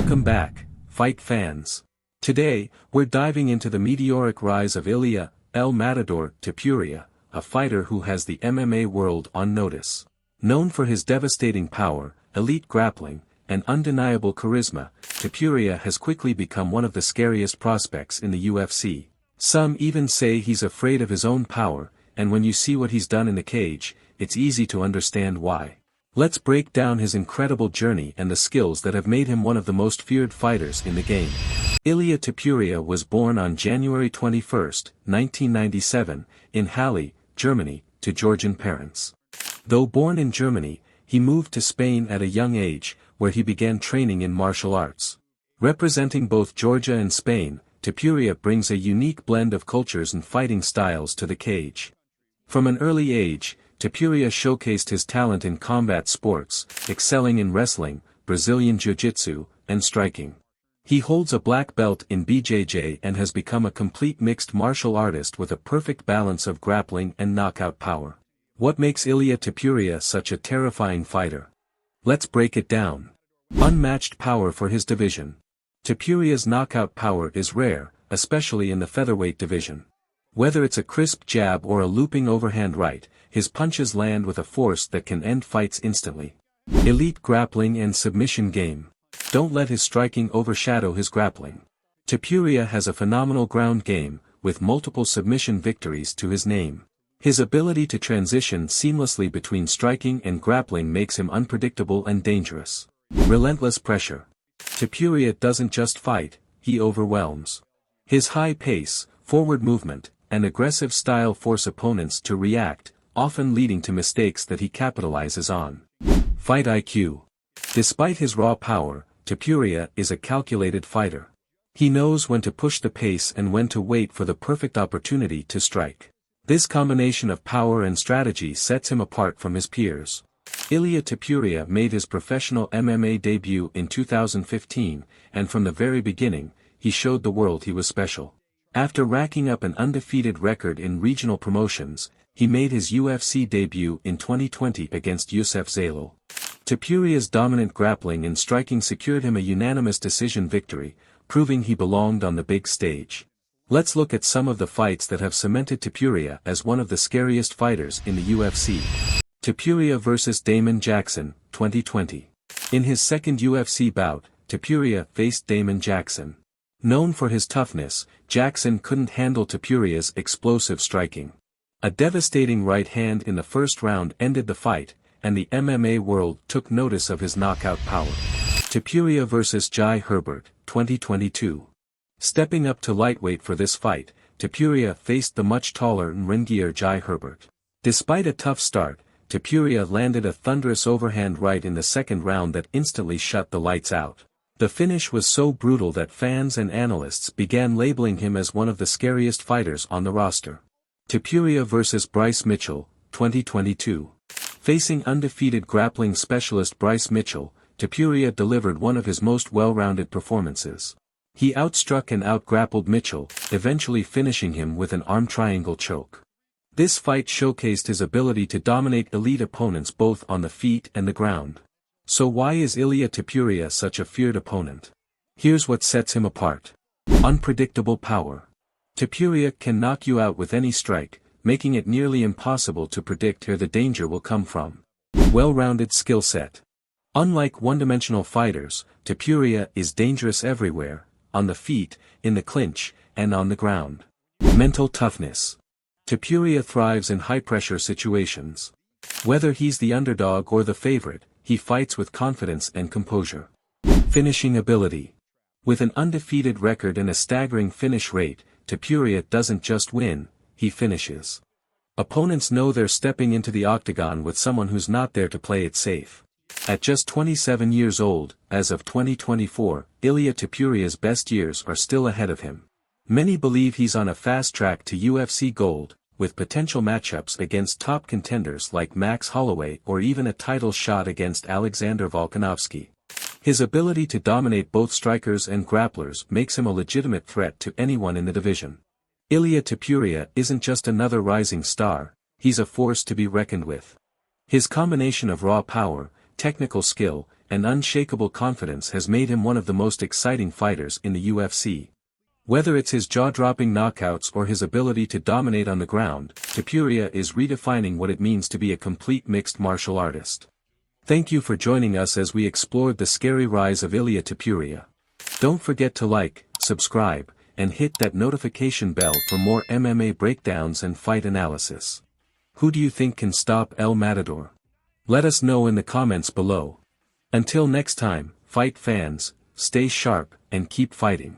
Welcome back, fight fans. Today, we're diving into the meteoric rise of Ilia El Matador Topuria, a fighter who has the MMA world on notice. Known for his devastating power, elite grappling, and undeniable charisma, Topuria has quickly become one of the scariest prospects in the UFC. Some even say he's afraid of his own power, and when you see what he's done in the cage, it's easy to understand why. Let's break down his incredible journey and the skills that have made him one of the most feared fighters in the game. Ilia Topuria was born on January 21, 1997, in Halle, Germany, to Georgian parents. Though born in Germany, he moved to Spain at a young age, where he began training in martial arts. Representing both Georgia and Spain, Topuria brings a unique blend of cultures and fighting styles to the cage. From an early age, Topuria showcased his talent in combat sports, excelling in wrestling, Brazilian jiu-jitsu, and striking. He holds a black belt in BJJ and has become a complete mixed martial artist with a perfect balance of grappling and knockout power. What makes Ilia Topuria such a terrifying fighter? Let's break it down. Unmatched power for his division. Topuria's knockout power is rare, especially in the featherweight division. Whether it's a crisp jab or a looping overhand right, his punches land with a force that can end fights instantly. Elite grappling and submission game. Don't let his striking overshadow his grappling. Topuria has a phenomenal ground game, with multiple submission victories to his name. His ability to transition seamlessly between striking and grappling makes him unpredictable and dangerous. Relentless pressure. Topuria doesn't just fight, he overwhelms. His high pace, forward movement, and aggressive style force opponents to react, often leading to mistakes that he capitalizes on. Fight IQ. Despite his raw power, Topuria is a calculated fighter. He knows when to push the pace and when to wait for the perfect opportunity to strike. This combination of power and strategy sets him apart from his peers. Ilia Topuria made his professional MMA debut in 2015, and from the very beginning, he showed the world he was special. After racking up an undefeated record in regional promotions, he made his UFC debut in 2020 against Youssef Zalal. Topuria's dominant grappling and striking secured him a unanimous decision victory, proving he belonged on the big stage. Let's look at some of the fights that have cemented Topuria as one of the scariest fighters in the UFC. Topuria vs. Damon Jackson, 2020. In his second UFC bout, Topuria faced Damon Jackson. Known for his toughness, Jackson couldn't handle Topuria's explosive striking. A devastating right hand in the first round ended the fight, and the MMA world took notice of his knockout power. Topuria vs. Jai Herbert, 2022. Stepping up to lightweight for this fight, Topuria faced the much taller ringier Jai Herbert. Despite a tough start, Topuria landed a thunderous overhand right in the second round that instantly shut the lights out. The finish was so brutal that fans and analysts began labeling him as one of the scariest fighters on the roster. Topuria vs. Bryce Mitchell, 2022. Facing undefeated grappling specialist Bryce Mitchell, Topuria delivered one of his most well-rounded performances. He outstruck and outgrappled Mitchell, eventually finishing him with an arm triangle choke. This fight showcased his ability to dominate elite opponents both on the feet and the ground. So why is Ilia Topuria such a feared opponent? Here's what sets him apart. Unpredictable power. Topuria can knock you out with any strike, making it nearly impossible to predict where the danger will come from. Well-rounded skill set. Unlike one-dimensional fighters, Topuria is dangerous everywhere, on the feet, in the clinch, and on the ground. Mental toughness. Topuria thrives in high-pressure situations. Whether he's the underdog or the favorite, he fights with confidence and composure. Finishing ability. With an undefeated record and a staggering finish rate, Topuria doesn't just win, he finishes. Opponents know they're stepping into the octagon with someone who's not there to play it safe. At just 27 years old, as of 2024, Ilia Topuria's best years are still ahead of him. Many believe he's on a fast track to UFC gold, with potential matchups against top contenders like Max Holloway or even a title shot against Alexander Volkanovski. His ability to dominate both strikers and grapplers makes him a legitimate threat to anyone in the division. Ilia Topuria isn't just another rising star, he's a force to be reckoned with. His combination of raw power, technical skill, and unshakable confidence has made him one of the most exciting fighters in the UFC. Whether it's his jaw-dropping knockouts or his ability to dominate on the ground, Topuria is redefining what it means to be a complete mixed martial artist. Thank you for joining us as we explored the scary rise of Ilia Topuria. Don't forget to like, subscribe, and hit that notification bell for more MMA breakdowns and fight analysis. Who do you think can stop El Matador? Let us know in the comments below. Until next time, fight fans, stay sharp and keep fighting.